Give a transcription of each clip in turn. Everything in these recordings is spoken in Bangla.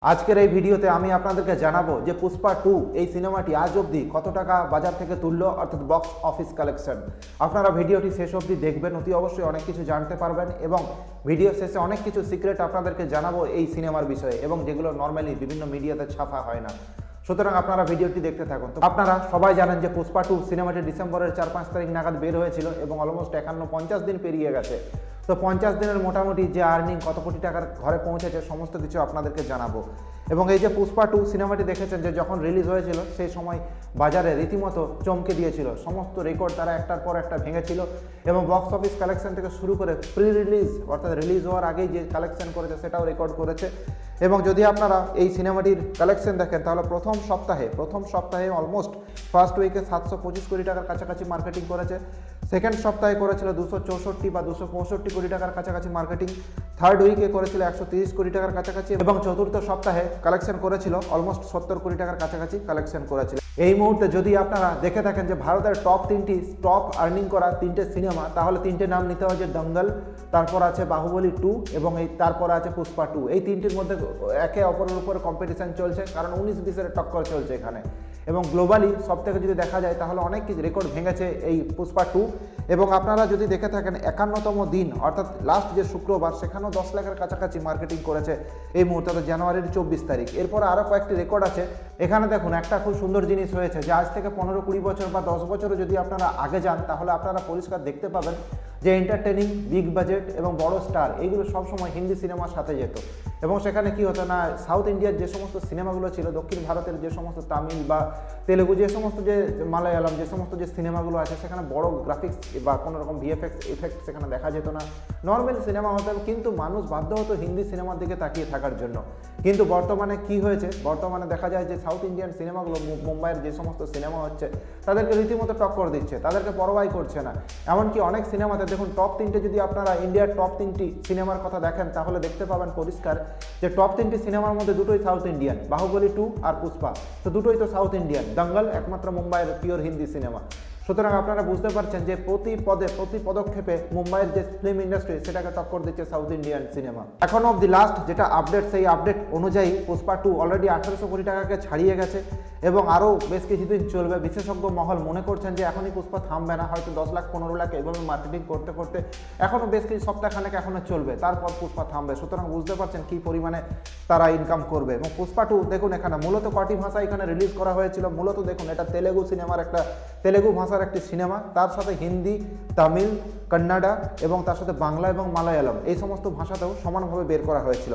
আজকের এই ভিডিওতে আমি আপনাদেরকে জানাবো যে পুষ্পা 2 এই সিনেমাটি আজ অবধি কত টাকা বাজার থেকে তুললো, অর্থাৎ বক্স অফিস কালেকশন। আপনারা ভিডিওটি শেষ অবধি দেখবেন, অতি অবশ্যই অনেক কিছু জানতে পারবেন এবং ভিডিও শেষে অনেক কিছু সিক্রেট আপনাদেরকে জানাবো এই সিনেমার বিষয়ে, এবং যেগুলো নর্মালি বিভিন্ন মিডিয়াতে ছাপা হয় না। সুতরাং আপনারা ভিডিওটি দেখতে থাকুন। তো আপনারা সবাই জানেন যে পুষ্পা 2 সিনেমাটি ডিসেম্বরের 4-5 তারিখ নাগাদ বের হয়েছিল এবং অলমোস্ট 51-50 দিন পেরিয়ে গেছে। তো 50 দিনের মোটামুটি যে আর্নিং কত কোটি টাকার ঘরে পৌঁছেছে সমস্ত কিছু আপনাদেরকে জানাবো। এবং এই যে পুষ্পা 2 সিনেমাটি দেখেছেন যে যখন রিলিজ হয়েছিল সেই সময় বাজারে রীতিমতো চমকে দিয়েছিল, সমস্ত রেকর্ড তারা একটার পর একটা ভেঙেছিল এবং বক্স অফিস কালেকশন থেকে শুরু করে প্রি রিলিজ অর্থাৎ রিলিজ হওয়ার আগেই যে কালেকশন করেছে সেটাও রেকর্ড করেছে। এবং যদি আপনারা এই সিনেমাটির কালেকশন দেখেন তাহলে প্রথম সপ্তাহে অলমোস্ট ফার্স্ট উইকে 725 কোটি টাকার কাছাকাছি মার্কেটিং করেছে, সেকেন্ড সপ্তাহে করেছিল 264 বা 265 কোটি টাকার কাছাকাছি মার্কেটিং, থার্ড উইকে করেছিল 130 কোটি টাকার কাছাকাছি এবং চতুর্থ সপ্তাহে কালেকশন করেছিল অলমোস্ট 70 কোটি টাকার কাছাকাছি কালেকশন করেছিল। এই মুহূর্তে যদি আপনারা দেখে থাকেন যে ভারতের টপ আর্নিং করা 3টে সিনেমা, তাহলে 3টে নাম নিতে হয় যে দঙ্গল, তারপর আছে বাহুবলী 2 এবং তারপর আছে পুষ্পা 2। এই 3টির মধ্যে একে অপরের উপর কম্পিটিশন চলছে, কারণ 19-20-এর টক্কর চলছে এখানে। এবং গ্লোবালি সব থেকে যদি দেখা যায় তাহলে অনেক কিছু রেকর্ড ভেঙেছে এই পুষ্পা 2। এবং আপনারা যদি দেখে থাকেন 51তম দিন অর্থাৎ লাস্ট যে শুক্রবার, সেখানেও 10 লাখের কাছাকাছি মার্কেটিং করেছে এই মুহূর্তে, জানুয়ারির 24 তারিখ। এরপর আরও কয়েকটি রেকর্ড আছে। এখানে দেখুন একটা খুব সুন্দর জিনিস হয়েছে যে আজ থেকে 15-20 বছর বা 10 বছরও যদি আপনারা আগে যান তাহলে আপনারা পরিষ্কার দেখতে পাবেন যে এন্টারটেনিং, বিগ বাজেট এবং বড় স্টার এইগুলো সবসময় হিন্দি সিনেমার সাথে যেত। এবং সেখানে কি হতো না, সাউথ ইন্ডিয়ার যে সমস্ত সিনেমাগুলো ছিল, দক্ষিণ ভারতের যে সমস্ত তামিল বা তেলেগু, যে সমস্ত যে মালায়ালাম, যে সমস্ত যে সিনেমাগুলো আছে সেখানে বড় গ্রাফিক্স বা কোনো রকম ভিএফএক্স এফেক্ট সেখানে দেখা যেত না, নর্মাল সিনেমা হতো, কিন্তু মানুষ বাধ্য হতো হিন্দি সিনেমার দিকে তাকিয়ে থাকার জন্য। কিন্তু বর্তমানে কি হয়েছে, বর্তমানে দেখা যায় যে সাউথ ইন্ডিয়ান সিনেমাগুলো, মুম্বাইয়ের যে সমস্ত সিনেমা হচ্ছে তাদেরকে রীতিমতো টক্কর দিচ্ছে, তাদেরকে পরোয়াই করছে না। এমনকি অনেক সিনেমাতে দেখুন টপ 3টে যদি আপনারা ইন্ডিয়ার টপ 3টি সিনেমার কথা দেখেন তাহলে দেখতে পাবেন পরিষ্কার যে টপ 3টি সিনেমার মধ্যে দুটোই সাউথ ইন্ডিয়ান, বাহুবলী 2 আর পুষ্পা, তো দুটোই তো সাউথ ইন্ডিয়ান। দঙ্গল একমাত্র মুম্বাইয়ের পিওর হিন্দি সিনেমা। সুতরাং আপনারা বুঝতে পারছেন যে প্রতি পদক্ষেপে মুম্বাইয়ের যে ফিল্ম ইন্ডাস্ট্রি সেটাকে টক্কর দিচ্ছে সাউথ ইন্ডিয়ান সিনেমা। এখন অব দি লাস্ট যেটা আপডেট, সেই আপডেট অনুযায়ী পুষ্পা 2 অলরেডি 1800 কোটি টাকাকে ছাড়িয়ে গেছে এবং আরও বেশ কিছুদিন চলবে। বিশেষজ্ঞ মহল মনে করছেন যে এখনই পুষ্পা থামবে না, হয়তো 10 লাখ 15 লাখ এভাবে মার্কেটিং করতে করতে এখনও বেশ কিছু সপ্তাহখানেক এখনও চলবে, তারপর পুষ্পা থামবে। সুতরাং বুঝতে পারছেন কী পরিমাণে তারা ইনকাম করবে। এবং পুষ্পা 2 দেখুন এখানে মূলত কটি ভাষা এখানে রিলিজ করা হয়েছিল, মূলত দেখুন এটা তেলেগু ভাষার একটি সিনেমা, তার সাথে হিন্দি, তামিল, কন্নড়া এবং তার সাথে বাংলা এবং মালায়ালাম এই সমস্ত ভাষাতেও সমানভাবে বের করা হয়েছিল।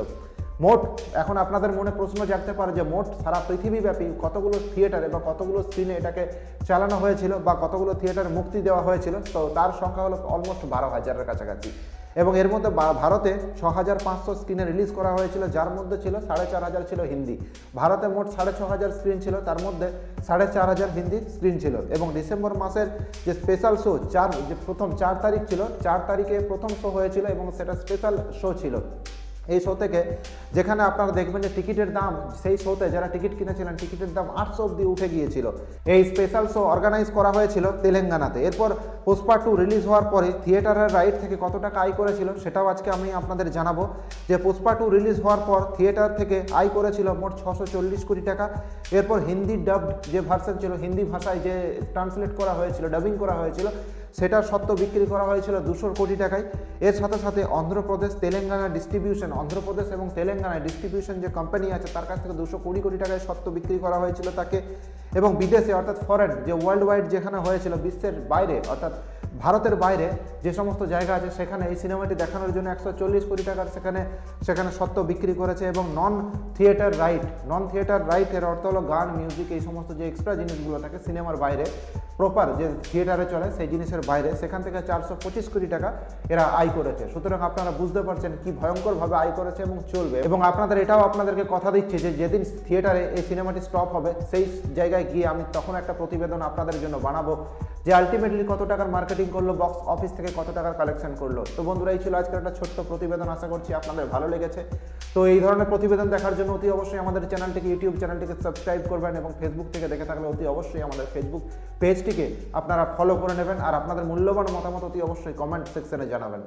মোট এখন আপনাদের মনে প্রশ্ন জাগতে পারে যে মোট সারা পৃথিবীব্যাপী কতগুলো থিয়েটারে বা কতগুলো স্ক্রিনে এটাকে চালানো হয়েছিল বা কতগুলো থিয়েটারে মুক্তি দেওয়া হয়েছিল, তো তার সংখ্যা হলো অলমোস্ট 12,000-এর কাছাকাছি। এবং এর মধ্যে ভারতে 6,500 স্ক্রিনে রিলিজ করা হয়েছিল, যার মধ্যে ছিল 4,500 ছিল হিন্দি। ভারতে মোট 6,500 স্ক্রিন ছিল, তার মধ্যে 4,500 হিন্দি স্ক্রিন ছিল। এবং ডিসেম্বর মাসের যে স্পেশাল শো প্রথম 4 তারিখ ছিল, 4 তারিখে প্রথম শো হয়েছিল এবং সেটা স্পেশাল শো ছিল। এই শো থেকে যেখানে আপনারা দেখবেন যে টিকিটের দাম, সেই শোতে যারা টিকিট কিনেছিলেন টিকিটের দাম 800 অব্দি উঠে গিয়েছিল। এই স্পেশাল শো অর্গানাইজ করা হয়েছিল তেলেঙ্গানাতে। এরপর পুষ্পা 2 রিলিজ হওয়ার পরে থিয়েটারের রাইট থেকে কত টাকা আয় করেছিল সেটাও আজকে আমি আপনাদের জানাবো। যে পুষ্পা 2 রিলিজ হওয়ার পর থিয়েটার থেকে আয় করেছিল মোট 640 কোটি টাকা। এরপর হিন্দি ডাবড যে ভার্সন ছিল, হিন্দি ভাষায় যে ট্রান্সলেট করা হয়েছিল, ডাবিং করা হয়েছিল, সেটার সত্ত্ব বিক্রি করা হয়েছিল 200 কোটি টাকায়। এর সাথে সাথে অন্ধ্রপ্রদেশ এবং তেলেঙ্গানায় ডিস্ট্রিবিউশন যে কোম্পানি আছে তার কাছ থেকে 220 কোটি টাকায় সত্ত্ব বিক্রি করা হয়েছিল তাকে। এবং বিদেশে অর্থাৎ ফরেন যে ওয়ার্ল্ড ওয়াইড যেখানে হয়েছিল, বিশ্বের বাইরে অর্থাৎ ভারতের বাইরে যে সমস্ত জায়গা আছে সেখানে এই সিনেমাটি দেখানোর জন্য 140 কোটি টাকার সেখানে সত্ত্ব বিক্রি করেছে। এবং নন থিয়েটার রাইট এর অর্থ হলো গান, মিউজিক, এই সমস্ত যে এক্সট্রা জিনিসগুলো থাকে সিনেমার বাইরে, প্রপার যে থিয়েটারে চলে সেই জিনিসের বাইরে, সেখান থেকে 425 কোটি টাকা এরা আয় করেছে। সুতরাং আপনারা বুঝতে পারছেন কি ভয়ঙ্করভাবে আয় করেছে এবং চলবে। এবং আপনাদেরকে কথা দিচ্ছি যে যেদিন থিয়েটারে এই সিনেমাটি স্টপ হবে সেই জায়গায় গিয়ে আমি তখন একটা প্রতিবেদন আপনাদের জন্য বানাবো যে আলটিমেটলি কত টাকার মার্কেটিং করলো, বক্স অফিস থেকে কত টাকার কালেকশন করলো। তো বন্ধুরা, এই ছিল আজকের একটা ছোট্ট প্রতিবেদন, আশা করছি আপনাদের ভালো লেগেছে। তো এই ধরনের প্রতিবেদন দেখার জন্য অতি অবশ্যই আমাদের ইউটিউব চ্যানেলটিকে সাবস্ক্রাইব করবেন এবং ফেসবুক থেকে দেখে থাকলে অতি অবশ্যই আমাদের ফেসবুক পেজটিকে আপনারা ফলো করে নেবেন। আর আপনাদের মূল্যবান মতামত অতি অবশ্যই কমেন্ট সেকশনে জানাবেন।